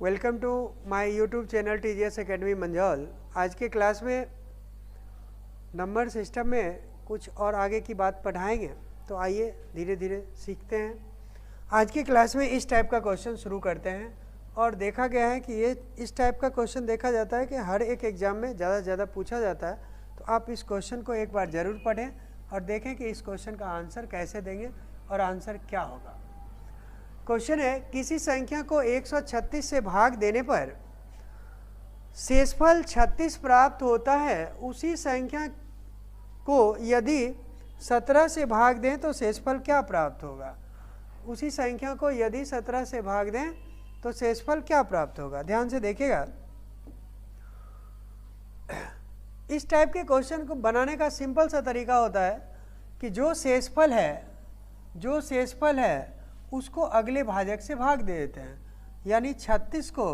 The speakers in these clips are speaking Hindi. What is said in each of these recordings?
Welcome to my YouTube channel TGS academy Manjhaul. आज के क्लास में नंबर सिस्टम में कुछ और आगे की बात पढ़ाएंगे, तो आइए धीरे धीरे सीखते हैं। आज की क्लास में इस टाइप का क्वेश्चन शुरू करते हैं और देखा गया है कि ये इस टाइप का क्वेश्चन देखा जाता है कि हर एक एग्ज़ाम में ज़्यादा से ज़्यादा पूछा जाता है। तो आप इस क्वेश्चन को एक बार ज़रूर पढ़ें और देखें कि इस क्वेश्चन का आंसर कैसे देंगे और आंसर क्या होगा। क्वेश्चन है, किसी संख्या को 136 से भाग देने पर शेषफल 36 प्राप्त होता है। उसी संख्या को यदि 17 से भाग दें तो शेषफल क्या प्राप्त होगा। उसी संख्या को यदि 17 से भाग दें तो शेषफल क्या प्राप्त होगा। ध्यान से देखिएगा, इस टाइप के क्वेश्चन को बनाने का सिंपल सा तरीका होता है कि जो शेषफल है उसको अगले भाजक से भाग दे देते हैं। यानी 36 को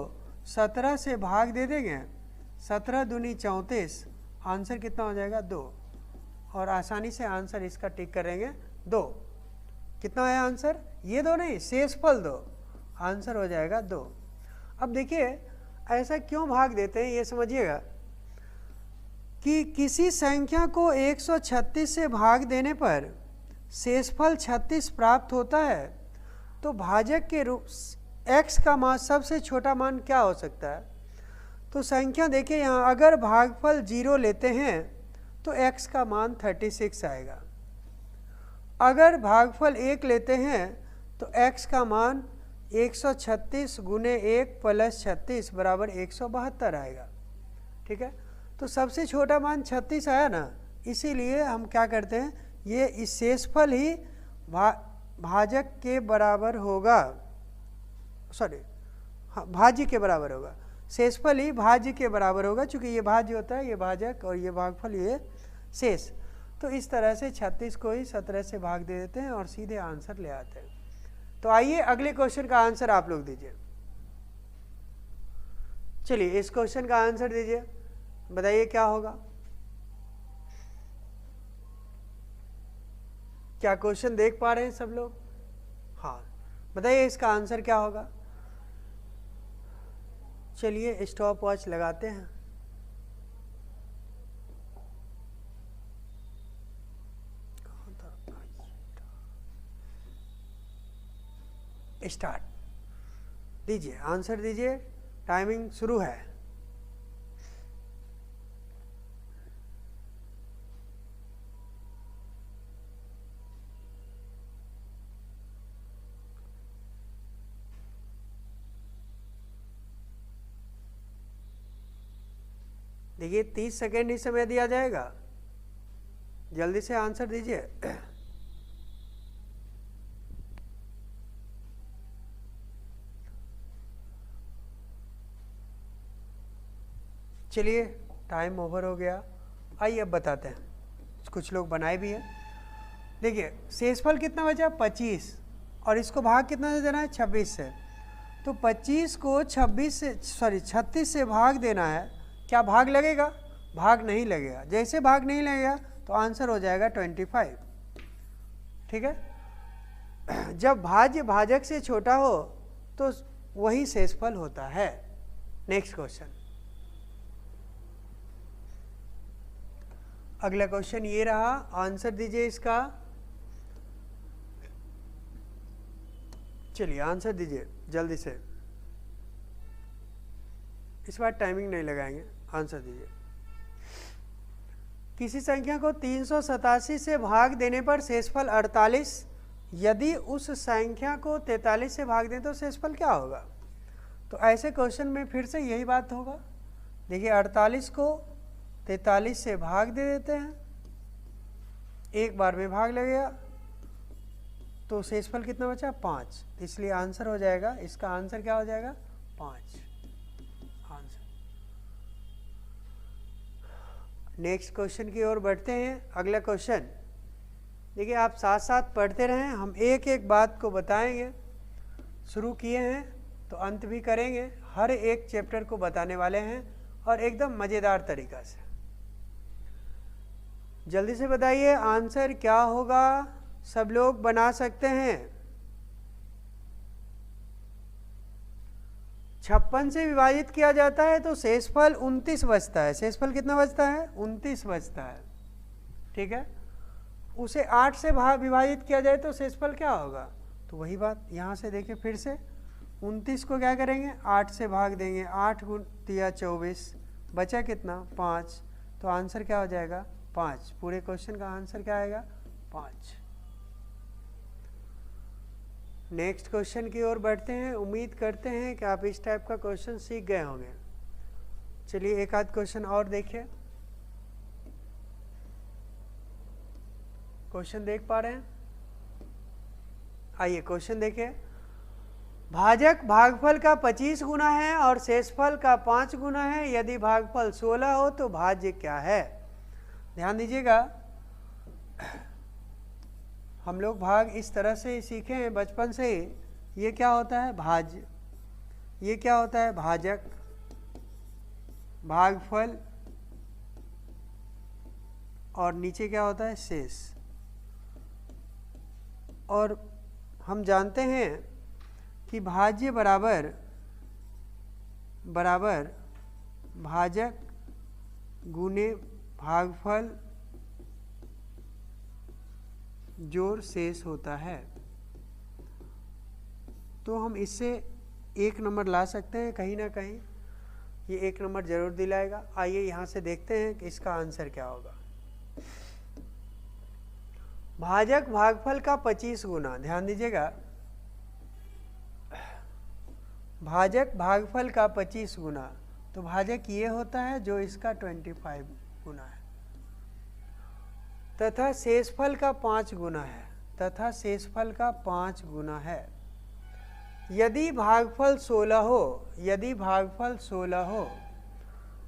17 से भाग दे देंगे, 17 दूनी 34, आंसर कितना हो जाएगा 2। और आसानी से आंसर इसका टिक करेंगे 2। कितना है आंसर, ये 2 नहीं, शेषफल 2, आंसर हो जाएगा 2। अब देखिए ऐसा क्यों भाग देते हैं ये समझिएगा कि किसी संख्या को 136 से भाग देने पर शेषफल 36 प्राप्त होता है, तो भाजक के रूप x का मान सबसे छोटा मान क्या हो सकता है। तो संख्या देखिए यहाँ, अगर भागफल 0 लेते हैं तो x का मान 36 आएगा। अगर भागफल 1 लेते हैं तो x का मान 136 गुने 1 प्लस 36 बराबर 172 आएगा। ठीक है, तो सबसे छोटा मान 36 आया ना, इसीलिए हम क्या करते हैं, ये इस शेषफल ही भाजक के बराबर होगा, भाज्य के बराबर होगा। शेषफल ही भाज्य के बराबर होगा, क्योंकि ये भाज्य होता है, ये भाजक और ये भागफल, ये शेष। तो इस तरह से 36 को ही 17 से भाग दे देते हैं और सीधे आंसर ले आते हैं। तो आइए अगले क्वेश्चन का आंसर आप लोग दीजिए। चलिए इस क्वेश्चन का आंसर दीजिए, बताइए क्या होगा। क्या क्वेश्चन देख पा रहे हैं सब लोग? हाँ, बताइए इसका आंसर क्या होगा। चलिए स्टॉप वॉच लगाते हैं। स्टार्ट दीजिए, आंसर दीजिए, टाइमिंग शुरू है। देखिए 30 सेकेंड ही समय दिया जाएगा, जल्दी से आंसर दीजिए। चलिए टाइम ओवर हो गया। आइए अब बताते हैं, कुछ लोग बनाए भी हैं। देखिए शेषफल कितना बचा 25, और इसको भाग कितना से देना है 26 से। तो 25 को 36 से भाग देना है। क्या भाग लगेगा? भाग नहीं लगेगा। जैसे भाग नहीं लगेगा तो आंसर हो जाएगा 25। ठीक है, जब भाज्य भाजक से छोटा हो तो वही शेषफल होता है। नेक्स्ट क्वेश्चन, अगला क्वेश्चन ये रहा, आंसर दीजिए इसका। चलिए आंसर दीजिए जल्दी से, इस बार टाइमिंग नहीं लगाएंगे, आंसर दीजिए। किसी संख्या को 387 से भाग देने पर शेषफल 48, यदि उस संख्या को 43 से भाग दें तो शेषफल क्या होगा। तो ऐसे क्वेश्चन में फिर से यही बात होगा। देखिए 48 को 43 से भाग दे देते हैं, एक बार में भाग लगेगा, तो शेषफल कितना बचा 5, इसलिए आंसर हो जाएगा, इसका आंसर क्या हो जाएगा 5 आंसर। नेक्स्ट क्वेश्चन की ओर बढ़ते हैं। अगला क्वेश्चन देखिए, आप साथ साथ पढ़ते रहें, हम एक एक बात को बताएंगे। शुरू किए हैं तो अंत भी करेंगे, हर एक चैप्टर को बताने वाले हैं और एकदम मज़ेदार तरीका से। जल्दी से बताइए आंसर क्या होगा, सब लोग बना सकते हैं। 56 से विभाजित किया जाता है तो शेषफल 29 बचता है। शेषफल कितना बचता है? 29 बचता है। ठीक है, उसे 8 से विभाजित किया जाए तो शेषफल क्या होगा? तो वही बात यहाँ से देखिए फिर से 29 को क्या करेंगे? 8 से भाग देंगे, 8 गुण 3 24, बचा कितना? 5। तो आंसर क्या हो जाएगा? 5। पूरे क्वेश्चन का आंसर क्या आएगा? 5। नेक्स्ट क्वेश्चन की ओर बढ़ते हैं। उम्मीद करते हैं कि आप इस टाइप का क्वेश्चन सीख गए होंगे। चलिए एक आध क्वेश्चन और देखिए। क्वेश्चन देख पा रहे हैं? आइए क्वेश्चन देखिए। भाजक भागफल का 25 गुना है और शेषफल का 5 गुना है। यदि भागफल 16 हो तो भाज्य क्या है? ध्यान दीजिएगा, हम लोग भाग इस तरह से सीखे हैं बचपन से ही। ये क्या होता है? भाज्य। ये क्या होता है? भाजक। भागफल और नीचे क्या होता है? शेष। और हम जानते हैं कि भाज्य बराबर भाजक गुने भागफल जोड़ शेष होता है। तो हम इससे 1 नंबर ला सकते हैं, कहीं ना कहीं ये 1 नंबर जरूर दिलाएगा। आइए यहाँ से देखते हैं कि इसका आंसर क्या होगा। भाजक भागफल का 25 गुना, ध्यान दीजिएगा, भाजक भागफल का 25 गुना, तो भाजक ये होता है जो इसका 25 गुना है, तथा शेषफल का 5 गुना है, तथा शेषफल का 5 गुना है। यदि भागफल 16 हो, यदि भागफल 16 हो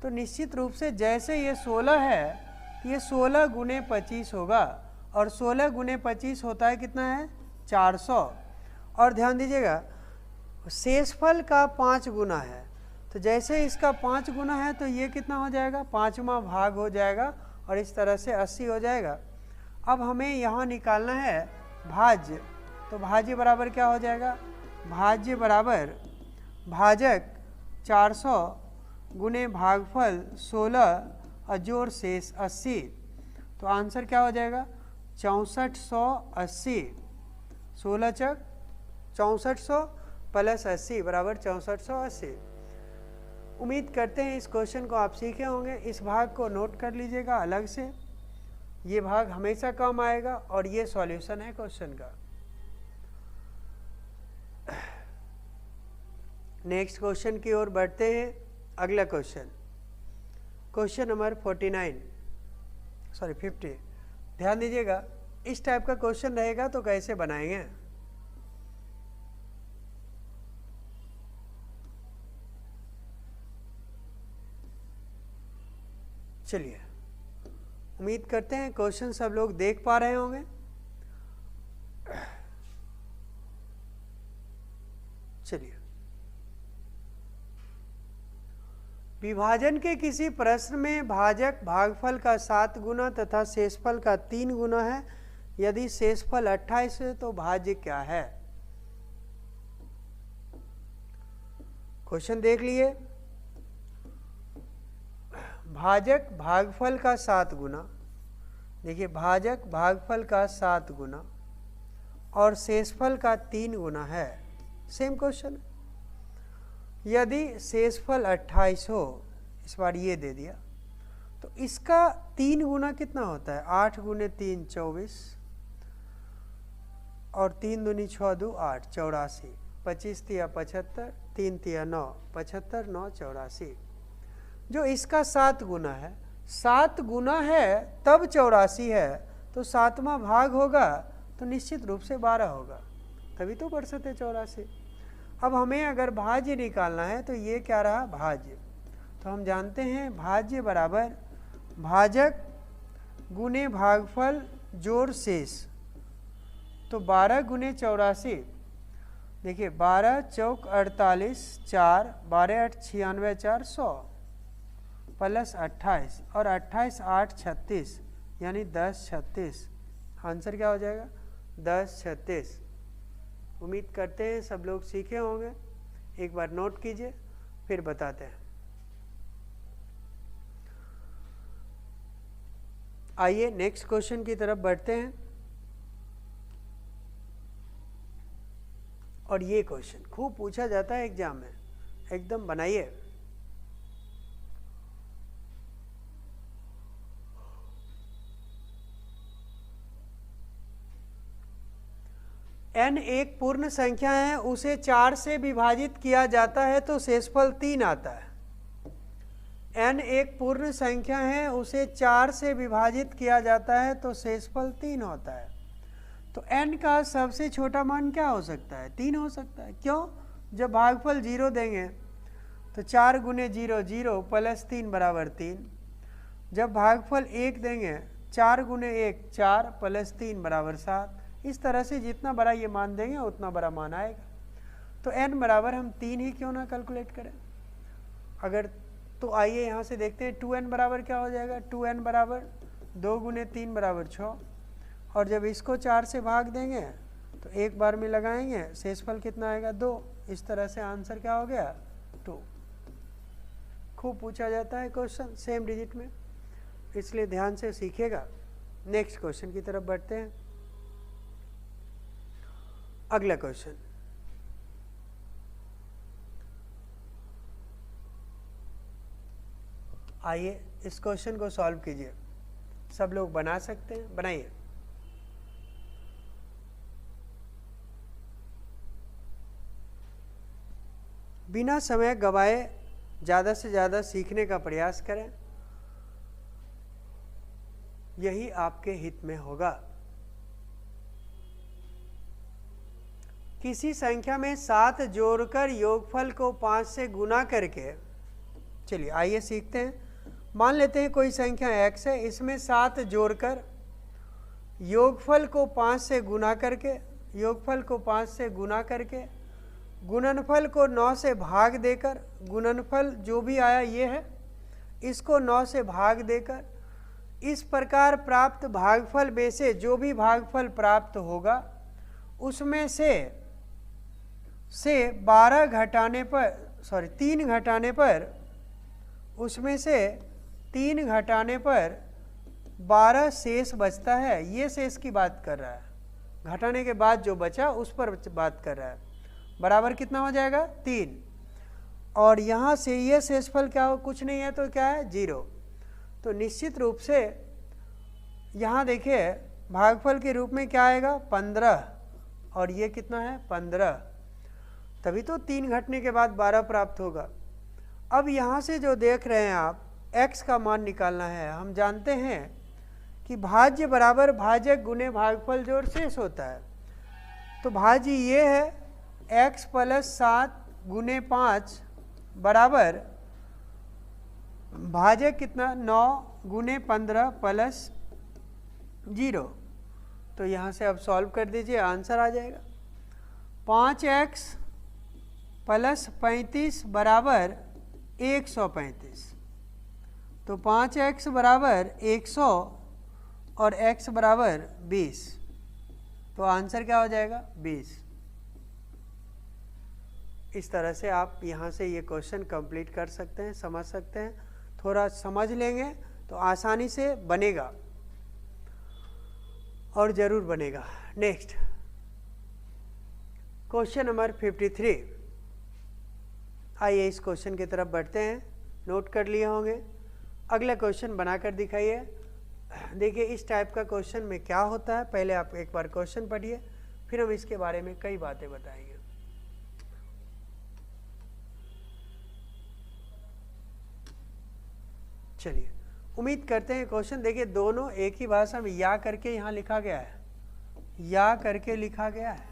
तो निश्चित रूप से जैसे ये 16 है तो ये 16 गुने 25 होगा, और 16 गुने 25 होता है कितना है? 400। और ध्यान दीजिएगा शेषफल का 5 गुना है, तो जैसे इसका 5 गुना है तो ये कितना हो जाएगा? 5वां भाग हो जाएगा, और इस तरह से 80 हो जाएगा। अब हमें यहाँ निकालना है भाज्य, तो भाज्य बराबर क्या हो जाएगा? भाज्य बराबर भाजक 400 गुने भागफल 16 और जोड़ शेष 80। तो आंसर क्या हो जाएगा? 6480। 16 चक 6400 प्लस 80 बराबर 6480। उम्मीद करते हैं इस क्वेश्चन को आप सीखे होंगे। इस भाग को नोट कर लीजिएगा अलग से, ये भाग हमेशा काम आएगा, और ये सॉल्यूशन है क्वेश्चन का। नेक्स्ट क्वेश्चन की ओर बढ़ते हैं। अगला क्वेश्चन, क्वेश्चन नंबर 50। ध्यान दीजिएगा इस टाइप का क्वेश्चन रहेगा तो कैसे बनाएंगे। चलिए, उम्मीद करते हैं क्वेश्चन सब लोग देख पा रहे होंगे। चलिए, विभाजन के किसी प्रश्न में भाजक भागफल का 7 गुना तथा शेषफल का 3 गुना है। यदि शेषफल 28 है तो भाज्य क्या है? क्वेश्चन देख लिए। भाजक भागफल का 7 गुना, देखिए भाजक भागफल का 7 गुना और शेषफल का 3 गुना है। Same question. यदि शेषफल 28 हो, इस बार ये दे दिया, तो इसका 3 गुना कितना होता है? 8 गुने 3 24, और 3 दूनी 6 2 8 84, 25 तिया 75, 3 तिया 9 75 9 84। जो इसका 7 गुना है, 7 गुना है तब 84 है, तो 7वां भाग होगा तो निश्चित रूप से 12 होगा, तभी तो प्रतिशत है 84। अब हमें अगर भाज्य निकालना है तो ये क्या रहा? भाज्य। तो हम जानते हैं भाज्य बराबर भाजक गुने भागफल जोड़ शेष। तो 12 गुने 84, देखिए 12 चौक 48 4 12 8 96 4 100 प्लस 28 और 28 8 36 यानी 10 36। आंसर क्या हो जाएगा? 10 36। उम्मीद करते हैं सब लोग सीखे होंगे। एक बार नोट कीजिए फिर बताते हैं। आइए नेक्स्ट क्वेश्चन की तरफ बढ़ते हैं। और ये क्वेश्चन खूब पूछा जाता है एग्जाम में, एकदम बनाइए। n एक पूर्ण संख्या है, उसे 4 से विभाजित किया जाता है तो शेषफल 3 आता है। n एक पूर्ण संख्या है, उसे 4 से विभाजित किया जाता है तो शेषफल 3 होता है। तो n का सबसे छोटा मान क्या हो सकता है? 3 हो सकता है। क्यों? जब भागफल 0 देंगे तो 4 गुने 0 0 प्लस 3 बराबर 3। जब भागफल 1 देंगे 4 गुने 1 4 प्लस 3 बराबर 7। इस तरह से जितना बड़ा ये मान देंगे उतना बड़ा मान आएगा। तो n बराबर हम 3 ही क्यों ना कैलकुलेट करें। अगर तो आइए यहाँ से देखते हैं 2n बराबर क्या हो जाएगा। 2n बराबर 2 गुने 3 बराबर 6। और जब इसको 4 से भाग देंगे तो एक बार में लगाएंगे, शेषफल कितना आएगा 2। इस तरह से आंसर क्या हो गया 2। खूब पूछा जाता है क्वेश्चन सेम डिजिट में, इसलिए ध्यान से सीखिएगा। नेक्स्ट क्वेश्चन की तरफ बढ़ते हैं। अगला क्वेश्चन, आइए इस क्वेश्चन को सॉल्व कीजिए। सब लोग बना सकते हैं, बनाइए। बिना समय गवाए ज़्यादा से ज़्यादा सीखने का प्रयास करें, यही आपके हित में होगा। किसी संख्या में 7 जोड़कर योगफल को 5 से गुना करके, चलिए आइए सीखते हैं। मान लेते हैं कोई संख्या x है, इसमें 7 जोड़कर योगफल को 5 से गुना करके, योगफल को 5 से गुना करके, गुणनफल को 9 से भाग देकर, गुणनफल जो भी आया ये है, इसको 9 से भाग देकर, इस प्रकार प्राप्त भागफल में से जो भी भागफल प्राप्त होगा उसमें से 12 घटाने पर, 3 घटाने पर, उसमें से 3 घटाने पर 12 शेष बचता है। ये शेष की बात कर रहा है, घटाने के बाद जो बचा उस पर बात कर रहा है। बराबर कितना हो जाएगा 3। और यहाँ से ये शेषफल क्या हो, कुछ नहीं है तो क्या है 0। तो निश्चित रूप से यहाँ देखिए भागफल के रूप में क्या आएगा 15, और ये कितना है 15, तभी तो 3 घटने के बाद 12 प्राप्त होगा। अब यहाँ से जो देख रहे हैं आप, x का मान निकालना है। हम जानते हैं कि भाज्य बराबर भाजक गुने भागफल जोड़ शेष होता है। तो भाज्य ये है x प्लस 7 गुने 5 बराबर भाजक कितना 9 गुने 15 प्लस 0। तो यहाँ से अब सॉल्व कर दीजिए, आंसर आ जाएगा 5x प्लस 35 बराबर 135। तो 5x बराबर 100 और x बराबर 20। तो आंसर क्या हो जाएगा 20। इस तरह से आप यहाँ से ये क्वेश्चन कंप्लीट कर सकते हैं, समझ सकते हैं। थोड़ा समझ लेंगे तो आसानी से बनेगा, और ज़रूर बनेगा। Next question number 53। आइए इस क्वेश्चन की तरफ बढ़ते हैं। नोट कर लिए होंगे। अगला क्वेश्चन बनाकर दिखाइए। देखिए इस टाइप का क्वेश्चन में क्या होता है, पहले आप एक बार क्वेश्चन पढ़िए, फिर हम इसके बारे में कई बातें बताएंगे। चलिए उम्मीद करते हैं क्वेश्चन देखिए दोनों एक ही भाषा में या करके यहाँ लिखा गया है, या करके लिखा गया है,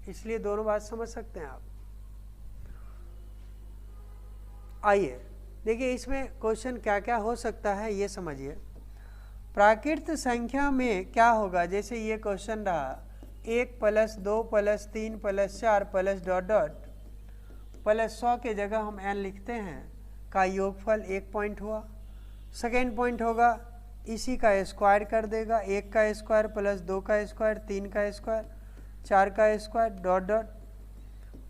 इसलिए दोनों बात समझ सकते हैं आप। आइए देखिए इसमें क्वेश्चन क्या क्या हो सकता है ये समझिए। प्राकृत संख्या में क्या होगा, जैसे ये क्वेश्चन रहा 1 plus 2 plus 3 plus 4 plus dot dot plus 100 के जगह हम n लिखते हैं का योगफल 1 पॉइंट हुआ। सेकेंड पॉइंट होगा इसी का स्क्वायर कर देगा, 1 का स्क्वायर प्लस 2 का स्क्वायर 3 का स्क्वायर 4 का स्क्वायर डॉट डॉट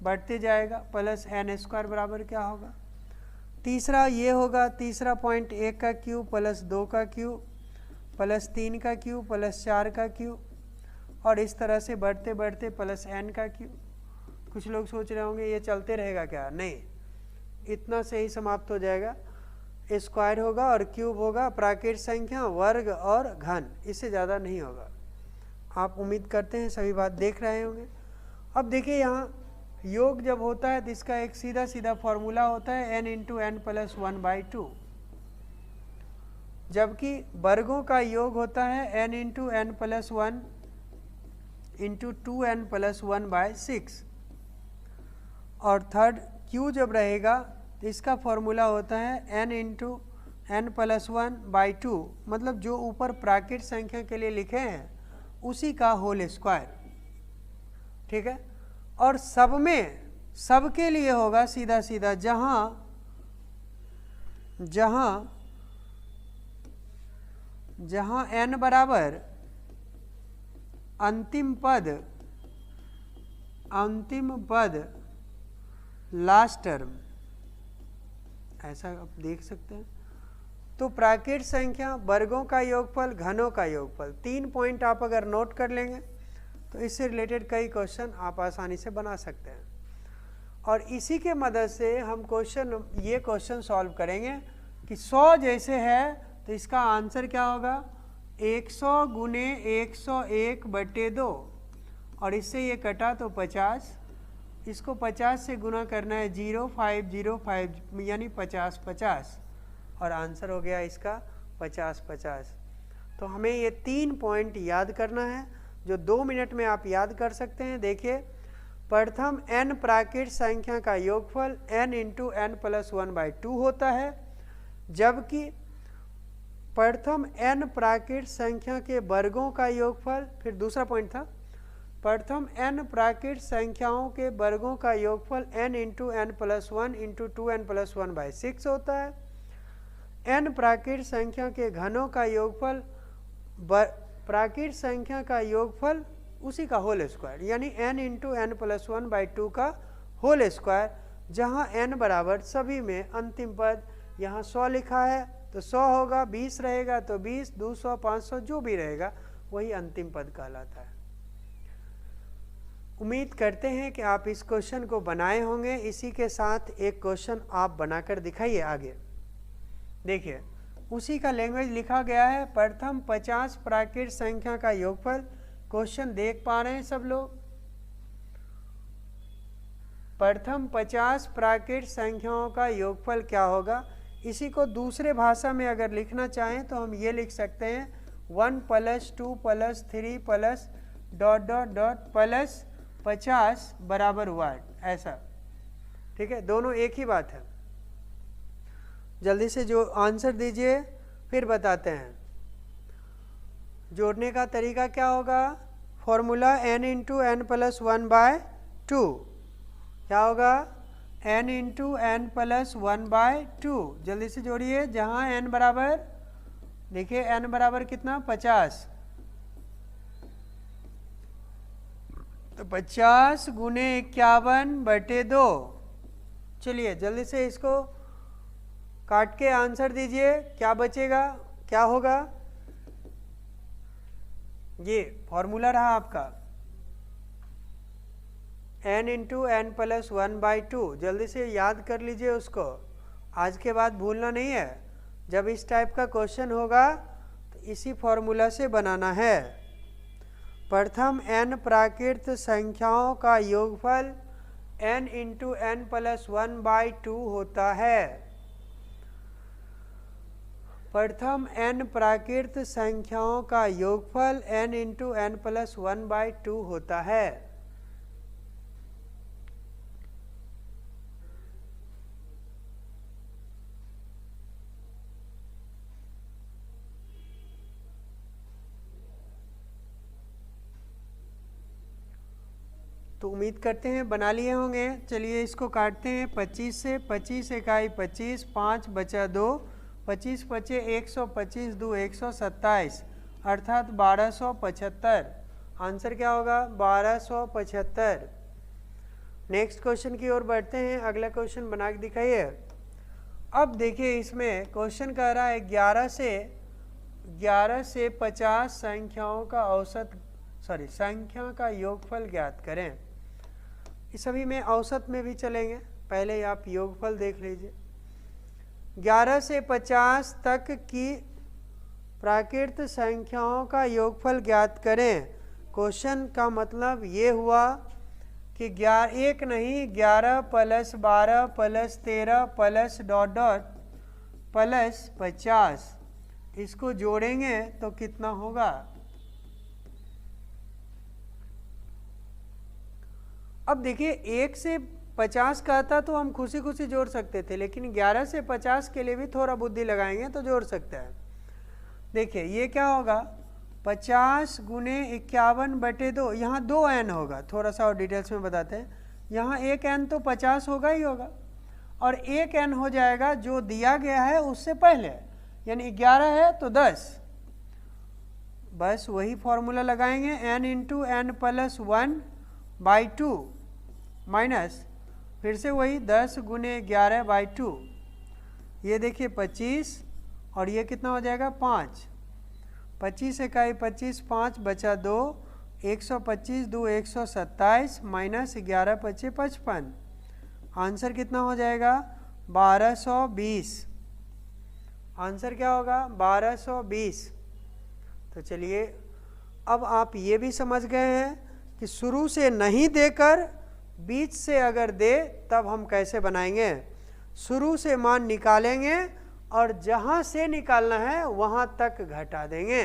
बढ़ते जाएगा, प्लस n स्क्वायर बराबर क्या होगा तीसरा ये होगा, तीसरा पॉइंट 1 का क्यूब प्लस 2 का क्यूब प्लस 3 का क्यूब प्लस 4 का क्यूब और इस तरह से बढ़ते बढ़ते प्लस n का क्यूब। कुछ लोग सोच रहे होंगे ये चलते रहेगा क्या, नहीं, इतना से ही समाप्त हो जाएगा। स्क्वायर होगा और क्यूब होगा, प्राकृत संख्या, वर्ग और घन, इससे ज़्यादा नहीं होगा। आप उम्मीद करते हैं सभी बात देख रहे होंगे। अब देखिए यहाँ योग जब होता है तो इसका एक सीधा सीधा फॉर्मूला होता है n इंटू एन प्लस 1/2, जबकि वर्गों का योग होता है n into n plus 1 into 2n plus 1/6। और थर्ड q जब रहेगा तो इसका फॉर्मूला होता है n इंटू एन प्लस 1/2, मतलब जो ऊपर प्राकृत संख्या के लिए लिखे हैं उसी का होल स्क्वायर, ठीक है। और सब में सबके लिए होगा सीधा सीधा, जहाँ जहाँ जहाँ n बराबर अंतिम पद लास्ट टर्म, ऐसा आप देख सकते हैं। तो प्राकृत संख्या, वर्गों का योगफल, घनों का योगफल, 3 पॉइंट आप अगर नोट कर लेंगे तो इससे रिलेटेड कई क्वेश्चन आप आसानी से बना सकते हैं। और इसी के मदद से हम ये क्वेश्चन सॉल्व करेंगे कि 100 जैसे है तो इसका आंसर क्या होगा, 100 गुने 101/2, और इससे ये कटा तो 50, इसको 50 से गुना करना है 0505 यानी 50, और आंसर हो गया इसका 50। तो हमें ये 3 पॉइंट याद करना है जो 2 मिनट में आप याद कर सकते हैं। देखिए, प्रथम n प्राकृत संख्या का योगफल n इंटू एन प्लस 1/2 होता है, जबकि प्रथम n प्राकृत संख्या के वर्गों का योगफल, फिर दूसरा पॉइंट था, प्रथम n प्राकृत संख्याओं के वर्गों का योगफल n into n plus 1 into 2n plus 1/6 होता है। n प्राकृत संख्या के घनों का योगफल प्राकृत संख्या का योगफल उसी का होल स्क्वायर, यानी n इंटू एन प्लस 1/2 का होल स्क्वायर, जहाँ n बराबर सभी में अंतिम पद, यहाँ 100 लिखा है तो 100 होगा, 20 रहेगा तो 20, 200, 500 जो भी रहेगा वही अंतिम पद कहलाता है। उम्मीद करते हैं कि आप इस क्वेश्चन को बनाए होंगे। इसी के साथ एक क्वेश्चन आप बनाकर दिखाइए आगे। देखिए, उसी का लैंग्वेज लिखा गया है, प्रथम 50 प्राकृत संख्या का योगफल। क्वेश्चन देख पा रहे हैं सब लोग? प्रथम 50 प्राकृत संख्याओं का योगफल क्या होगा। इसी को दूसरे भाषा में अगर लिखना चाहें तो हम ये लिख सकते हैं 1 + 2 + 3 + ... प्लस 50 बराबर 1, ऐसा, ठीक है। दोनों एक ही बात है। जल्दी से जो आंसर दीजिए, फिर बताते हैं। जोड़ने का तरीका क्या होगा, formula n into n plus 1/2, क्या होगा, n इंटू एन प्लस 1/2। जल्दी से जोड़िए, जहाँ n बराबर, देखिए n बराबर कितना, 50, तो 50 गुने 51/2। चलिए जल्दी से इसको काट के आंसर दीजिए, क्या बचेगा, क्या होगा। ये फॉर्मूला रहा आपका n इंटू एन प्लस 1/2। जल्दी से याद कर लीजिए उसको, आज के बाद भूलना नहीं है। जब इस टाइप का क्वेश्चन होगा तो इसी फॉर्मूला से बनाना है। प्रथम n प्राकृत संख्याओं का योगफल n इंटू एन प्लस 1/2 होता है। प्रथम n प्राकृत संख्याओं का योगफल n इंटू एन प्लस 1/2 होता है। तो उम्मीद करते हैं बना लिए होंगे। चलिए इसको काटते हैं 25 से। 25 इकाई 25, 5 बचा 2, 25 बचे 125, 2 127, अर्थात 1275। आंसर क्या होगा, 1275। नेक्स्ट क्वेश्चन की ओर बढ़ते हैं। अगला क्वेश्चन बना के दिखाइए। अब देखिए इसमें क्वेश्चन कह रहा है 11 से 50 संख्याओं का संख्या का योगफल ज्ञात करें। इस सभी में औसत में भी चलेंगे, पहले आप योगफल देख लीजिए। 11 से 50 तक की प्राकृत संख्याओं का योगफल ज्ञात करें। क्वेश्चन का मतलब ये हुआ कि 11 नहीं 11 + 12 + 13 + ... + 50 इसको जोड़ेंगे तो कितना होगा। अब देखिए 1 से 50 कहता तो हम खुशी खुशी जोड़ सकते थे, लेकिन 11 से 50 के लिए भी थोड़ा बुद्धि लगाएंगे तो जोड़ सकते हैं। देखिए ये क्या होगा, 50 × 51/2, यहाँ 2 n होगा। थोड़ा सा और डिटेल्स में बताते हैं। यहाँ 1 n तो 50 होगा ही होगा, और 1 n हो जाएगा जो दिया गया है उससे पहले, यानी 11 है तो 10। बस वही फॉर्मूला लगाएंगे, n × n + 1/2 माइनस फिर से वही 10 × 11/2। ये देखिए 25, और ये कितना हो जाएगा 5। 25 इकाई 25, 5 बचा 2, 125 2 127 माइनस 11 × 5 = 55। आंसर कितना हो जाएगा 1220। आंसर क्या होगा 1220। तो चलिए अब आप ये भी समझ गए हैं कि शुरू से नहीं देकर बीच से अगर दे तब हम कैसे बनाएंगे। शुरू से मान निकालेंगे और जहाँ से निकालना है वहाँ तक घटा देंगे।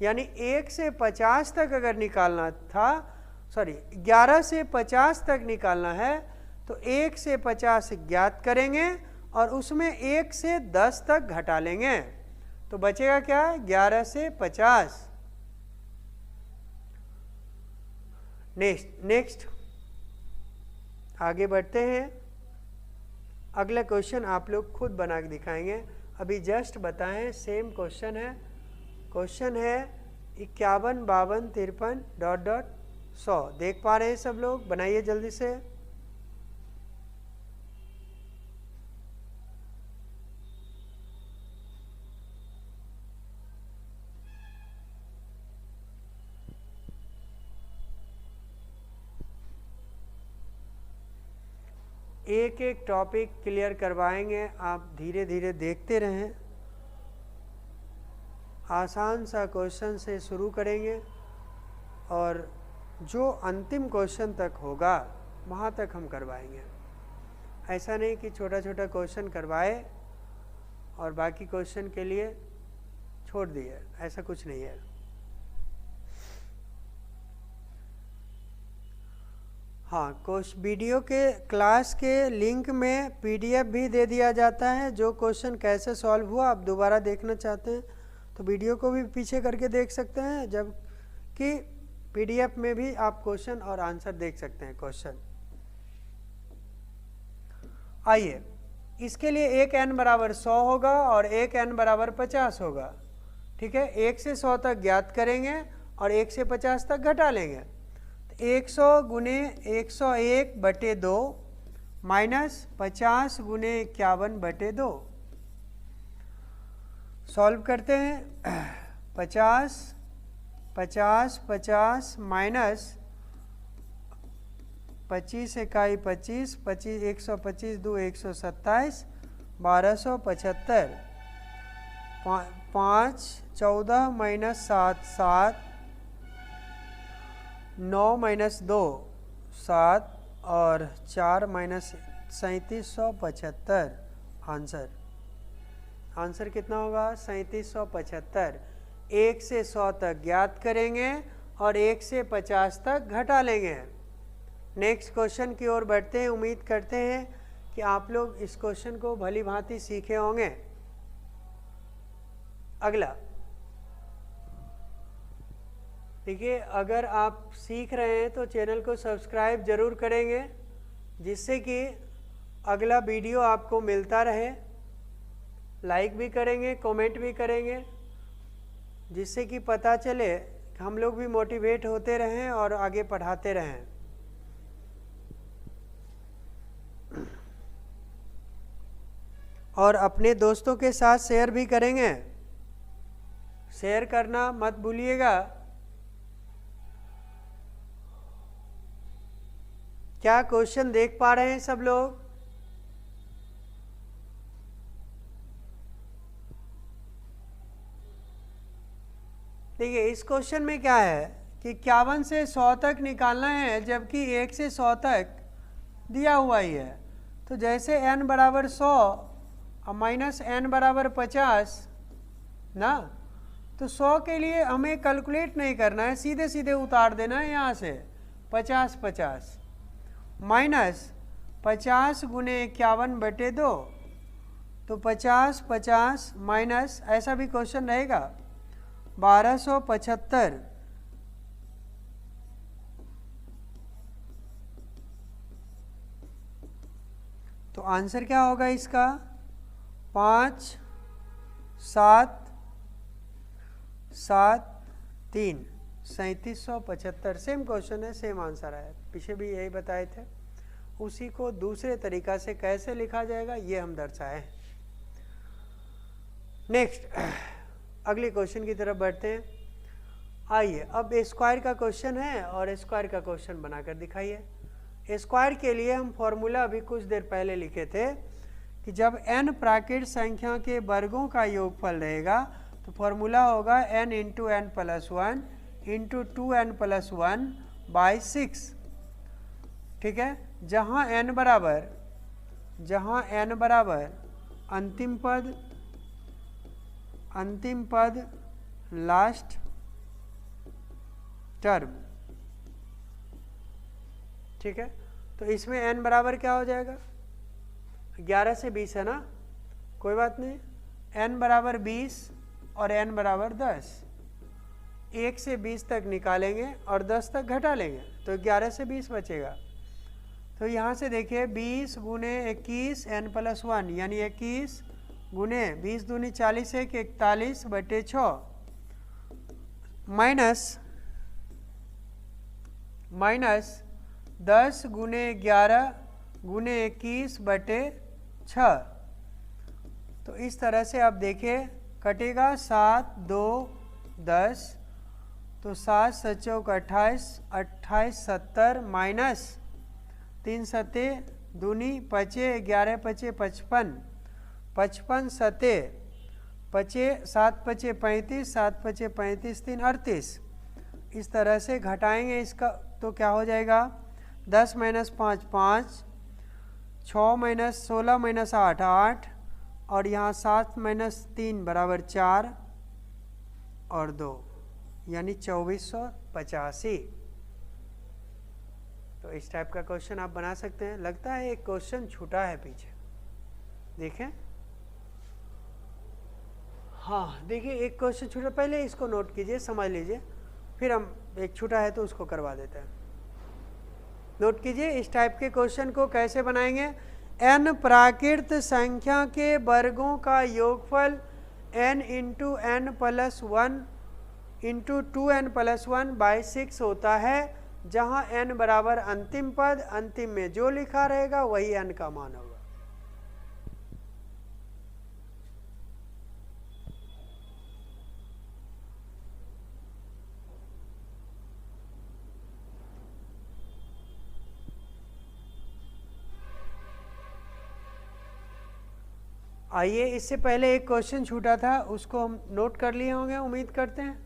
यानी 1 से 50 तक अगर निकालना था, 11 से 50 तक निकालना है तो 1 से 50 ज्ञात करेंगे और उसमें 1 से 10 तक घटा लेंगे, तो बचेगा क्या 11 से 50। नेक्स्ट आगे बढ़ते हैं। अगला क्वेश्चन आप लोग खुद बना के दिखाएंगे, अभी जस्ट बताएं। सेम क्वेश्चन है। क्वेश्चन है 51 52 53 ... 100। देख पा रहे हैं सब लोग, बनाइए जल्दी से। एक एक टॉपिक क्लियर करवाएंगे, आप धीरे धीरे देखते रहें। आसान सा क्वेश्चन से शुरू करेंगे और जो अंतिम क्वेश्चन तक होगा वहाँ तक हम करवाएंगे। ऐसा नहीं कि छोटा छोटा क्वेश्चन करवाए और बाकी क्वेश्चन के लिए छोड़ दिए, ऐसा कुछ नहीं है। हाँ, वीडियो के क्लास के लिंक में PDF भी दे दिया जाता है। जो क्वेश्चन कैसे सॉल्व हुआ आप दोबारा देखना चाहते हैं तो वीडियो को भी पीछे करके देख सकते हैं, जबकि PDF में भी आप क्वेश्चन और आंसर देख सकते हैं क्वेश्चन। आइए, इसके लिए 1 n = 100 होगा और 1 n = 50 होगा। ठीक है, 1 से 100 तक ज्ञात करेंगे और 1 से 50 तक घटा लेंगे। 100 × 101/2 माइनस 50 × 51/2। सॉल्व करते हैं। 50 50 50 माइनस 25 इकाई 25 25 125 2 127 1275। 5 14 माइनस 7 7 9 माइनस 2 7 और 4 माइनस 3775। आंसर कितना होगा 3775। 1 से 100 तक ज्ञात करेंगे और 1 से 50 तक घटा लेंगे। नेक्स्ट क्वेश्चन की ओर बढ़ते हैं। उम्मीद करते हैं कि आप लोग इस क्वेश्चन को भली भांति सीखे होंगे। अगला देखिए, अगर आप सीख रहे हैं तो चैनल को सब्सक्राइब जरूर करेंगे, जिससे कि अगला वीडियो आपको मिलता रहे। लाइक भी करेंगे, कमेंट भी करेंगे, जिससे कि पता चले कि हम लोग भी मोटिवेट होते रहें और आगे पढ़ाते रहें। और अपने दोस्तों के साथ शेयर भी करेंगे, शेयर करना मत भूलिएगा। क्या क्वेश्चन देख पा रहे हैं सब लोग? देखिए इस क्वेश्चन में क्या है कि 51 से 100 तक निकालना है, जबकि 1 से 100 तक दिया हुआ ही है। तो जैसे n बराबर 100 और माइनस n बराबर 50 ना, तो 100 के लिए हमें कैलकुलेट नहीं करना है, सीधे सीधे उतार देना है यहाँ से 50 50 माइनस 50 गुने 51/2, तो 50 50 माइनस, ऐसा भी क्वेश्चन रहेगा 1275। तो आंसर क्या होगा इसका? 5 7 7 3 3775। सेम क्वेश्चन है, सेम आंसर है, पीछे भी यही बताए थे। उसी को दूसरे तरीका से कैसे लिखा जाएगा ये हम दर्शाए हैं। नेक्स्ट अगले क्वेश्चन की तरफ बढ़ते हैं। आइए अब स्क्वायर का क्वेश्चन है और स्क्वायर का क्वेश्चन बनाकर दिखाइए। स्क्वायर के लिए हम फॉर्मूला अभी कुछ देर पहले लिखे थे कि जब n प्राकृत संख्या के वर्गों का योगफल रहेगा तो फॉर्मूला होगा n into n plus 1 into 2n plus 1 by 6। ठीक है, जहाँ n बराबर अंतिम पद लास्ट टर्म। ठीक है, तो इसमें n बराबर क्या हो जाएगा? 11 से 20 है ना, कोई बात नहीं, n बराबर 20 और n बराबर 10। 1 से 20 तक निकालेंगे और 10 तक घटा लेंगे तो 11 से 20 बचेगा। तो यहाँ से देखिए 20 गुने 21 n प्लस 1 यानी 21 गुने 20 दूनी 40 1 41/6 माइनस 10 गुने 11 गुने 21/6। तो इस तरह से आप देखिए कटेगा 7 2 10, तो 7 7 28 28 70 माइनस 3 सते दूनी 5 11 5 55 55 सते 5 7 5 35 7 5 35 3 38। इस तरह से घटाएंगे इसका तो क्या हो जाएगा? 10 माइनस 5 5, 6 माइनस 16 माइनस 8 8, और यहाँ 7 माइनस 3 बराबर 4 और 2 यानी 2485। तो इस टाइप का क्वेश्चन आप बना सकते हैं। लगता है एक क्वेश्चन छूटा है पीछे, देखें। हाँ देखिए एक क्वेश्चन छूटा, पहले इसको नोट कीजिए, समझ लीजिए, फिर हम एक छूटा है तो उसको करवा देते हैं। नोट कीजिए इस टाइप के क्वेश्चन को कैसे बनाएंगे। n प्राकृत संख्या के वर्गों का योगफल n into n plus 1 into 2n plus 1 by 6 होता है, जहाँ n बराबर अंतिम पद, अंतिम में जो लिखा रहेगा वही n का मान होगा। आइए इससे पहले एक क्वेश्चन छूटा था, उसको हम नोट कर लिए होंगे उम्मीद करते हैं।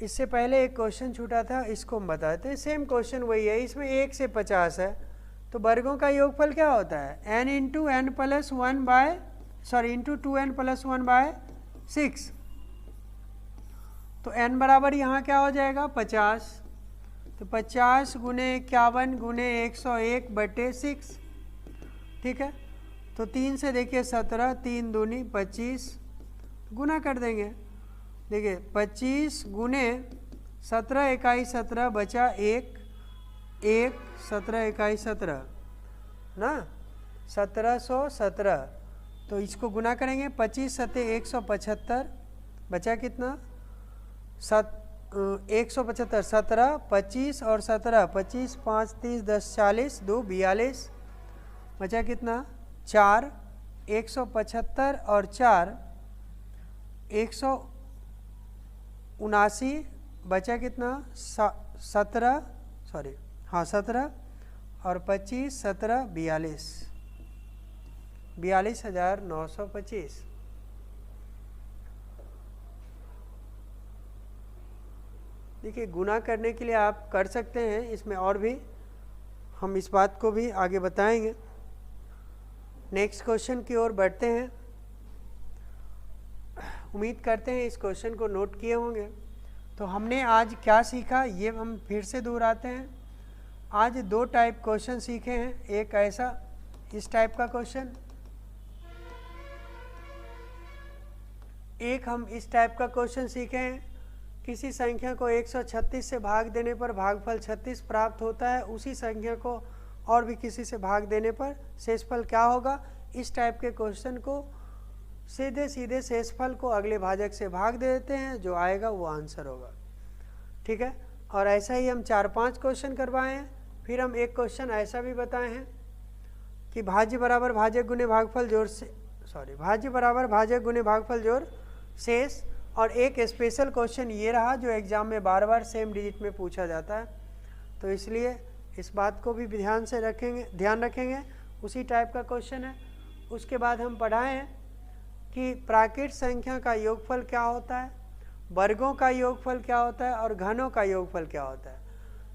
इससे पहले एक क्वेश्चन छूटा था, इसको हम बताते हैं। सेम क्वेश्चन वही है, इसमें 1 से 50 है, तो वर्गों का योगफल क्या होता है? n into n plus 1 by into 2n plus 1 by 6। तो n बराबर यहाँ क्या हो जाएगा? 50। तो 50 गुने 51 गुने 101/6। ठीक है, तो 3 से देखिए 17, 3 दूनी 25, गुना कर देंगे। देखिए 25 गुने 17 21 17 बचा 1 1 17 21 17 ना, 1717। तो इसको गुना करेंगे, 25 सते 175, बचा कितना? 175, 17 25 और 17, 25 5 30 10 40, 2 42, बचा कितना? 4, 175 और 4 179, बचा कितना 17 और 25 17 42,925। देखिए गुना करने के लिए आप कर सकते हैं, इसमें और भी हम इस बात को भी आगे बताएंगे। नेक्स्ट क्वेश्चन की ओर बढ़ते हैं। उम्मीद करते हैं इस क्वेश्चन को नोट किए होंगे। तो हमने आज क्या सीखा ये हम फिर से दोहराते हैं। आज 2 टाइप क्वेश्चन सीखे हैं, एक ऐसा इस टाइप का क्वेश्चन, एक हम इस टाइप का क्वेश्चन सीखे हैं। किसी संख्या को 136 से भाग देने पर भागफल 36 प्राप्त होता है, उसी संख्या को और भी किसी से भाग देने पर शेषफल क्या होगा। इस टाइप के क्वेश्चन को सीधे सीधे शेषफल को अगले भाजक से भाग दे देते हैं, जो आएगा वो आंसर होगा। ठीक है, और ऐसा ही हम 4-5 क्वेश्चन करवाए हैं। फिर हम एक क्वेश्चन ऐसा भी बताए हैं कि भाज्य बराबर भाजक गुने भागफल जोड़ से भाज्य बराबर भाजक गुने भागफल जोड़ शेष। और एक स्पेशल क्वेश्चन ये रहा जो एग्जाम में बार बार सेम डिजिट में पूछा जाता है, तो इसलिए इस बात को भी ध्यान रखेंगे। उसी टाइप का क्वेश्चन है। उसके बाद हम पढ़ाए हैं कि प्राकृत संख्या का योगफल क्या होता है, वर्गों का योगफल क्या होता है और घनों का योगफल क्या होता है।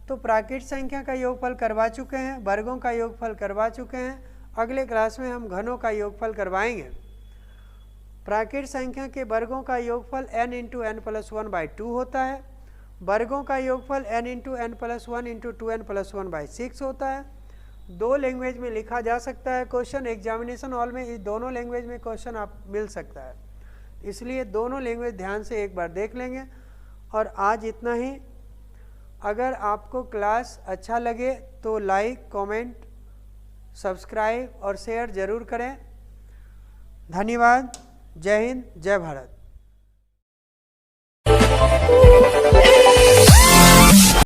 तो प्राकृत संख्या का योगफल करवा चुके हैं, वर्गों का योगफल करवा चुके हैं। अगले क्लास में हम घनों का योगफल करवाएंगे। प्राकृत संख्या के वर्गों का योगफल n × n+1/2 होता है। वर्गों का योगफल n × n+1 × 2n + 1/6 होता है। 2 लैंग्वेज में लिखा जा सकता है क्वेश्चन। एग्जामिनेशन हॉल में इस दोनों लैंग्वेज में क्वेश्चन आप मिल सकता है, इसलिए दोनों लैंग्वेज ध्यान से एक बार देख लेंगे। और आज इतना ही। अगर आपको क्लास अच्छा लगे तो लाइक, कमेंट, सब्सक्राइब और शेयर ज़रूर करें। धन्यवाद। जय हिंद, जय भारत।